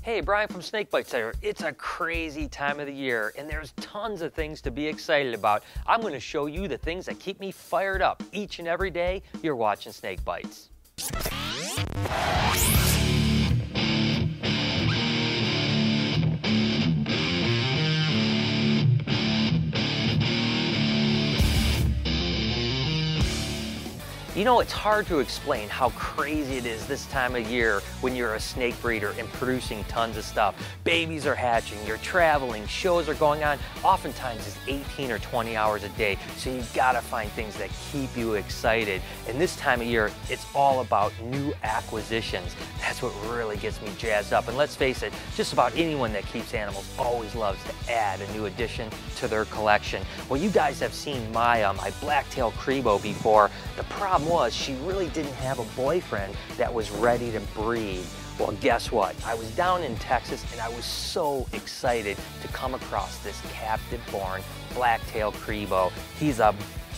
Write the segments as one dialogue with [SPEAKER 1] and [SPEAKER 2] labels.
[SPEAKER 1] Hey, Brian from SnakeBytes here. It's a crazy time of the year and there's tons of things to be excited about. I'm going to show you the things that keep me fired up each and every day you're watching SnakeBytes. You know, it's hard to explain how crazy it is this time of year when you're a snake breeder and producing tons of stuff. Babies are hatching, you're traveling, shows are going on. Oftentimes it's 18 or 20 hours a day, so you gotta find things that keep you excited. And this time of year, it's all about new acquisitions. That's what really gets me jazzed up. And let's face it, just about anyone that keeps animals always loves to add a new addition to their collection. Well, you guys have seen my black-tailed Crebo before. The problem was she really didn't have a boyfriend that was ready to breed. Well, guess what? I was down in Texas and I was so excited to come across this captive-born black-tailed Crebo. He's a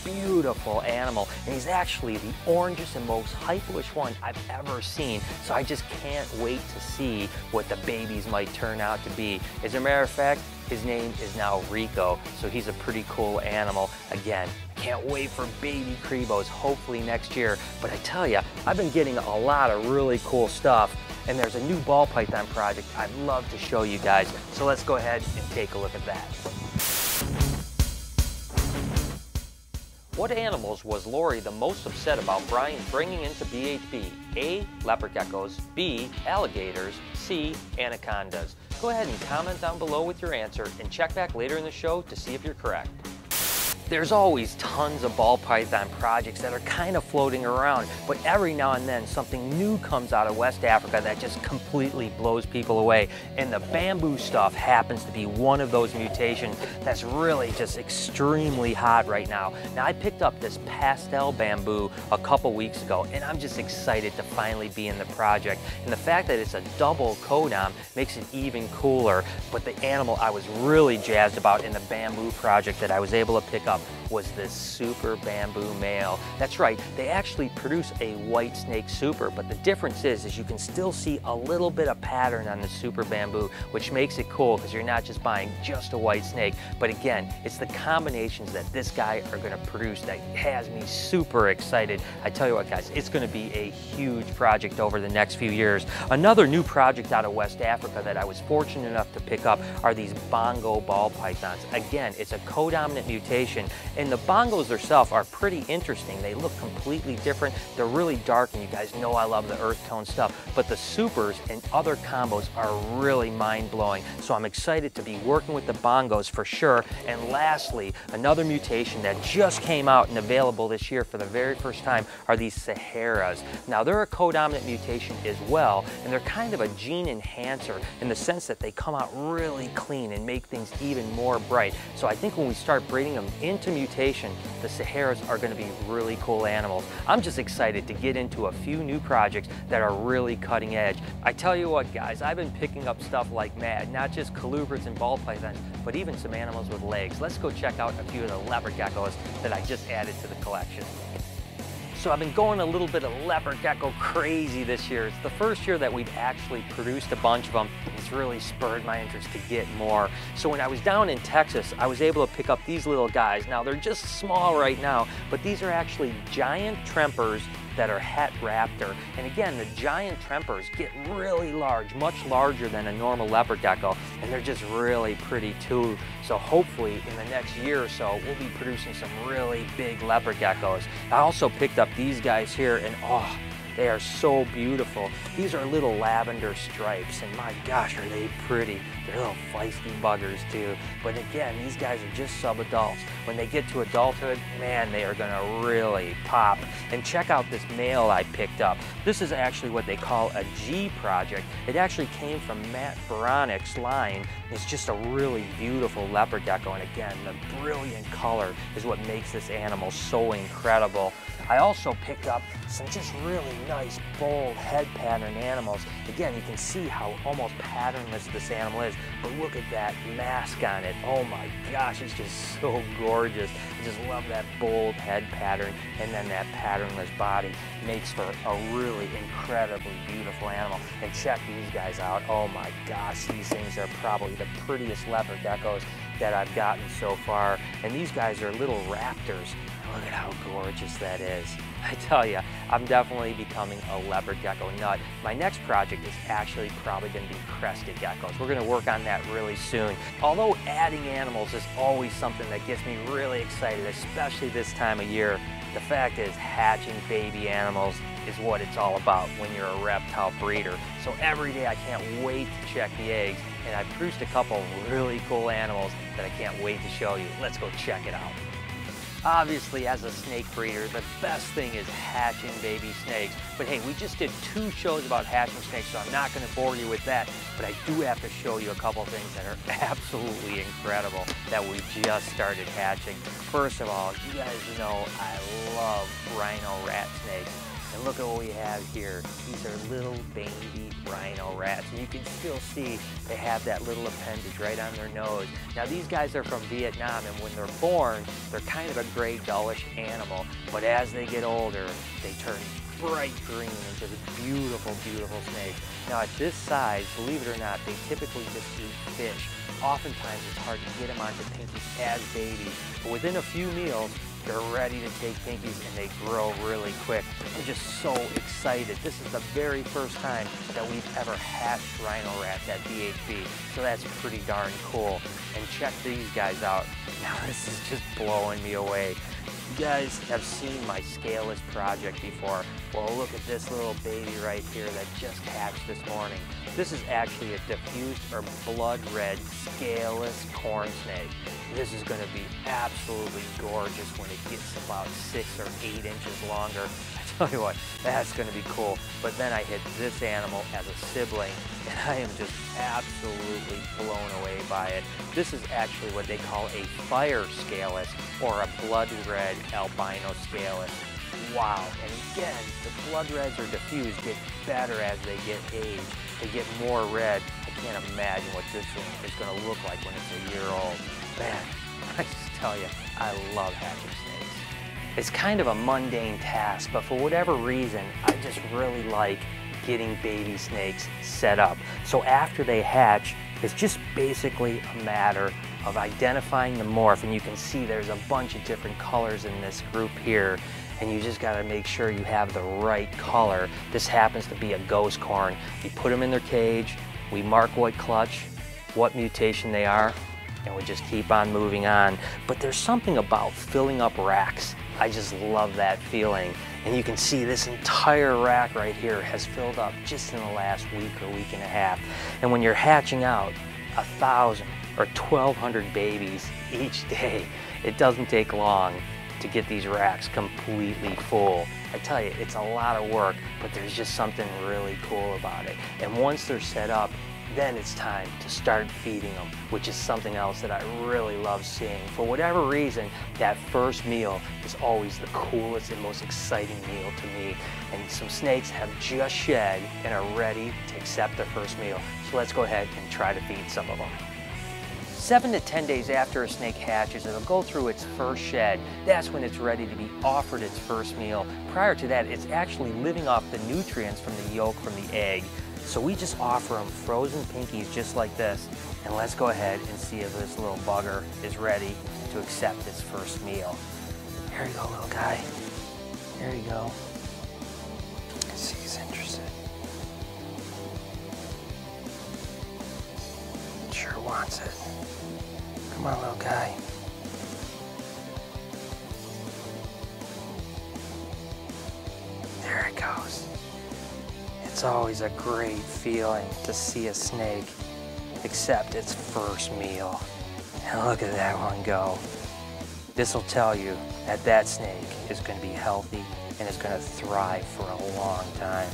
[SPEAKER 1] beautiful animal, and he's actually the orangest and most hyperish one I've ever seen. So I just can't wait to see what the babies might turn out to be. As a matter of fact, his name is now Rico, so he's a pretty cool animal. Again, can't wait for baby Crebos, hopefully next year. But I tell you, I've been getting a lot of really cool stuff, and there's a new ball python project I'd love to show you guys. So let's go ahead and take a look at that. What animals was Lori the most upset about Brian bringing into BHB? A, leopard geckos, B, alligators, C, anacondas. Go ahead and comment down below with your answer and check back later in the show to see if you're correct. There's always tons of ball python projects that are kind of floating around, but every now and then something new comes out of West Africa that just completely blows people away. And the bamboo stuff happens to be one of those mutations that's really just extremely hot right now. Now, I picked up this pastel bamboo a couple weeks ago, and I'm just excited to finally be in the project. And the fact that it's a double codom makes it even cooler. But the animal I was really jazzed about in the bamboo project that I was able to pick up was this super bamboo male. That's right, they actually produce a white snake super, but the difference is you can still see a little bit of pattern on the super bamboo, which makes it cool because you're not just buying just a white snake. But again, it's the combinations that this guy are gonna produce that has me super excited. I tell you what, guys, it's gonna be a huge project over the next few years. Another new project out of West Africa that I was fortunate enough to pick up are these bongo ball pythons. Again, it's a codominant mutation, and the bongos themselves are pretty interesting. They look completely different. They're really dark, and you guys know I love the earth tone stuff, but the supers and other combos are really mind-blowing. So I'm excited to be working with the bongos for sure. And lastly, another mutation that just came out and available this year for the very first time are these Saharas. Now, they're a codominant mutation as well, and they're kind of a gene enhancer in the sense that they come out really clean and make things even more bright. So I think when we start breeding them into mutation, the Saharas are going to be really cool animals. I'm just excited to get into a few new projects that are really cutting edge. I tell you what, guys, I've been picking up stuff like mad, not just colubrids and ball pythons, but even some animals with legs. Let's go check out a few of the leopard geckos that I just added to the collection. So I've been going a little bit of leopard gecko crazy this year. It's the first year that we've actually produced a bunch of them. It's really spurred my interest to get more. So when I was down in Texas, I was able to pick up these little guys. Now, they're just small right now, but these are actually giant trempers that are het raptor. And again, the giant trempers get really large, much larger than a normal leopard gecko, and they're just really pretty too. So hopefully in the next year or so, we'll be producing some really big leopard geckos. I also picked up these guys here, and oh, they are so beautiful. These are little lavender stripes, and my gosh, are they pretty. They're little feisty buggers too. But again, these guys are just sub-adults. When they get to adulthood, man, they are gonna really pop. And check out this male I picked up. This is actually what they call a G project. It actually came from Matt Baronik's line. It's just a really beautiful leopard gecko, and again, the brilliant color is what makes this animal so incredible. I also picked up some just really nice, bold head pattern animals. Again, you can see how almost patternless this animal is, but look at that mask on it. Oh my gosh, it's just so gorgeous. I just love that bold head pattern, and then that patternless body makes for a really incredibly beautiful animal. And check these guys out. Oh my gosh, these things are probably the prettiest leopard geckos that I've gotten so far. And these guys are little raptors. Look at how gorgeous that is. I tell you, I'm definitely becoming a leopard gecko nut. My next project is actually probably going to be crested geckos. We're going to work on that really soon. Although adding animals is always something that gets me really excited, especially this time of year, the fact is hatching baby animals is what it's all about when you're a reptile breeder. So every day I can't wait to check the eggs, and I've produced a couple really cool animals that I can't wait to show you. Let's go check it out. Obviously, as a snake breeder, the best thing is hatching baby snakes. But hey, we just did 2 shows about hatching snakes, so I'm not going to bore you with that. But I do have to show you a couple things that are absolutely incredible that we just started hatching. First of all, you guys know I love rhino rat snakes. And look at what we have here. These are little baby rhino rats. And you can still see they have that little appendage right on their nose. Now these guys are from Vietnam, and when they're born, they're kind of a gray, dullish animal. But as they get older, they turn bright green into this beautiful, beautiful snake. Now at this size, believe it or not, they typically just eat fish. Oftentimes it's hard to get them onto pinkies as babies. But within a few meals, they're ready to take pinkies, and they grow really quick. I'm just so excited. This is the very first time that we've ever hatched rhino rats at BHB, so that's pretty darn cool. And check these guys out. Now this is just blowing me away. You guys have seen my scaleless project before. Well, look at this little baby right here that just hatched this morning. This is actually a diffused or blood red scaleless corn snake. This is going to be absolutely gorgeous when it gets about 6 or 8 inches longer. I tell you what, that's going to be cool. But then I hit this animal as a sibling, and I am just absolutely blown away by it. This is actually what they call a fire scaleless, or a blood red albino scaleless. Wow, and again, the blood reds are diffused, get better as they get aged. They get more red. I can't imagine what this is going to look like when it's a year old. Man, I just tell you, I love hatching snakes. It's kind of a mundane task, but for whatever reason, I just really like getting baby snakes set up. So after they hatch, it's just basically a matter of identifying the morph, and you can see there's a bunch of different colors in this group here, and you just got to make sure you have the right color. This happens to be a ghost corn. You put them in their cage, we mark what clutch, what mutation they are, and we just keep on moving on. But there's something about filling up racks. I just love that feeling. And you can see this entire rack right here has filled up just in the last week or week and a half. And when you're hatching out 1,000 or 1,200 babies each day, it doesn't take long to get these racks completely full. I tell you, it's a lot of work, but there's just something really cool about it. And once they're set up, then it's time to start feeding them, which is something else that I really love seeing. For whatever reason, that first meal is always the coolest and most exciting meal to me. And some snakes have just shed and are ready to accept their first meal. So let's go ahead and try to feed some of them. 7 to 10 days after a snake hatches, it'll go through its first shed. That's when it's ready to be offered its first meal. Prior to that, it's actually living off the nutrients from the yolk from the egg. So we just offer them frozen pinkies just like this. And let's go ahead and see if this little bugger is ready to accept its first meal. Here you go, little guy. Here you go. Let's see if he's interested. Sure wants it. Come on, little guy. There it goes. It's always a great feeling to see a snake accept its first meal. And look at that one go. This will tell you that that snake is going to be healthy and is going to thrive for a long time.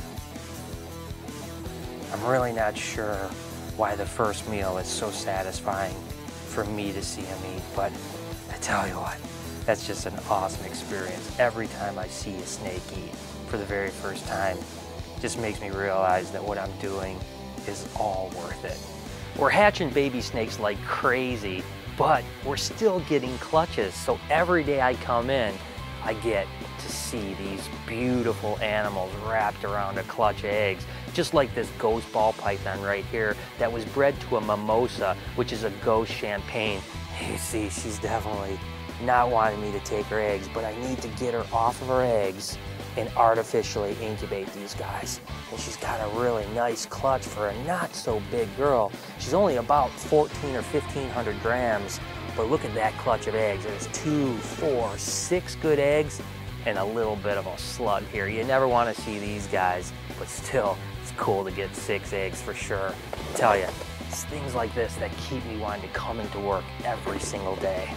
[SPEAKER 1] I'm really not sure why the first meal is so satisfying for me to see him eat, but I tell you what, That's just an awesome experience. Every time I see a snake eat for the very first time, it just makes me realize that what I'm doing is all worth it. We're hatching baby snakes like crazy, but we're still getting clutches. So every day I come in, I get to see these beautiful animals wrapped around a clutch of eggs, just like this ghost ball python right here that was bred to a mimosa, which is a ghost champagne. You see, she's definitely not wanting me to take her eggs, but I need to get her off of her eggs and artificially incubate these guys. And she's got a really nice clutch for a not so big girl. She's only about 14 or 1500 grams, but look at that clutch of eggs. There's 2, 4, 6 good eggs and a little bit of a slug here. You never want to see these guys, but still, it's cool to get 6 eggs for sure. I tell you, it's things like this that keep me wanting to come into work every single day.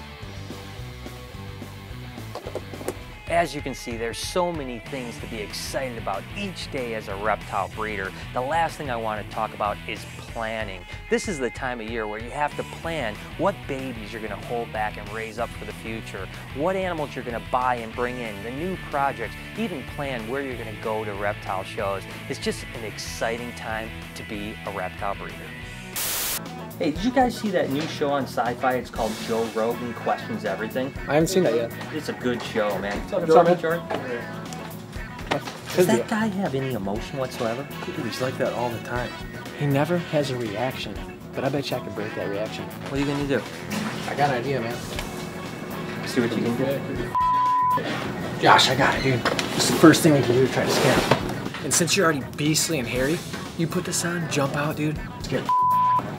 [SPEAKER 1] As you can see, there's so many things to be excited about each day as a reptile breeder. The last thing I want to talk about is planning. This is the time of year where you have to plan what babies you're going to hold back and raise up for the future, what animals you're going to buy and bring in, the new projects, even plan where you're going to go to reptile shows. It's just an exciting time to be a reptile breeder. Hey, did you guys see that new show on Sci-Fi? It's called Joe Rogan Questions Everything.
[SPEAKER 2] I haven't seen that yet.
[SPEAKER 1] It's a good show, man.
[SPEAKER 2] What's up, man?
[SPEAKER 1] Jordan? Does that guy have any emotion whatsoever?
[SPEAKER 3] Dude, he's like that all the time.
[SPEAKER 2] He never has a reaction, but I bet you I can break that reaction.
[SPEAKER 1] What are you gonna do?
[SPEAKER 2] I got an idea, man.
[SPEAKER 1] See what you can do.
[SPEAKER 2] Josh, I got it, dude. This is the first thing we can do to try to scare him. And since you're already beastly and hairy, you put this on, jump out, dude. Scare the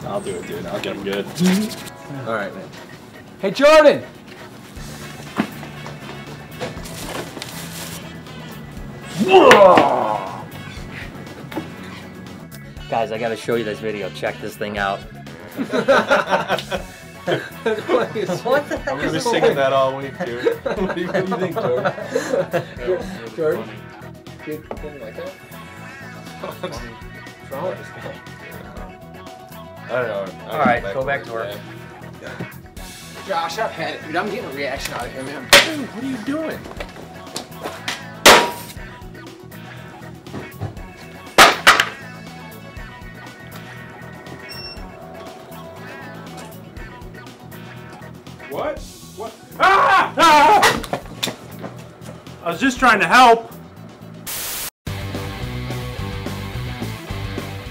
[SPEAKER 3] I'll do it, dude. I'll get him good. All right, man.
[SPEAKER 2] Hey, Jordan!
[SPEAKER 1] Whoa! Guys, I gotta show you this video. Check this thing out.
[SPEAKER 3] What the heck? I'm gonna be singing that all week, dude. What do you think, Jordan?
[SPEAKER 2] Jordan? Dude, something like that? What's wrong with this guy?
[SPEAKER 3] I don't know.
[SPEAKER 1] All right, go back to work.
[SPEAKER 2] Josh, I've had it, dude. I'm getting a reaction out of him, man.
[SPEAKER 3] Dude, what are you doing?
[SPEAKER 4] What? What? Ah! Ah! I was just trying to help.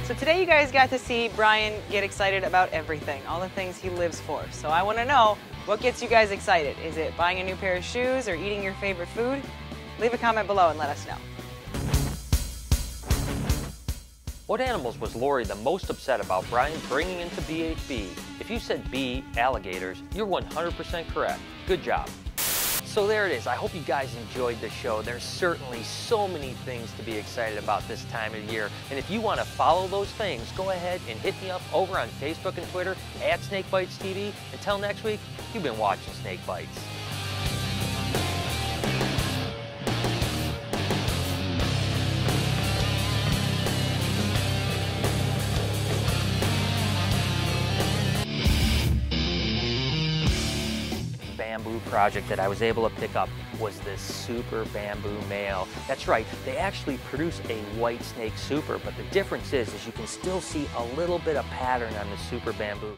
[SPEAKER 5] So today you guys got to see Brian get excited about everything, all the things he lives for. So I want to know, what gets you guys excited? Is it buying a new pair of shoes or eating your favorite food? Leave a comment below and let us know.
[SPEAKER 1] What animals was Lori the most upset about Brian bringing into BHB? If you said B, alligators, you're 100% correct. Good job. So there it is. I hope you guys enjoyed the show. There's certainly so many things to be excited about this time of year. And if you want to follow those things, go ahead and hit me up over on Facebook and Twitter at SnakeBytesTV. Until next week, you've been watching Snake Bites. Bamboo project that I was able to pick up was this super bamboo male. That's right, they actually produce a white snake super, but the difference is you can still see a little bit of pattern on the super bamboo.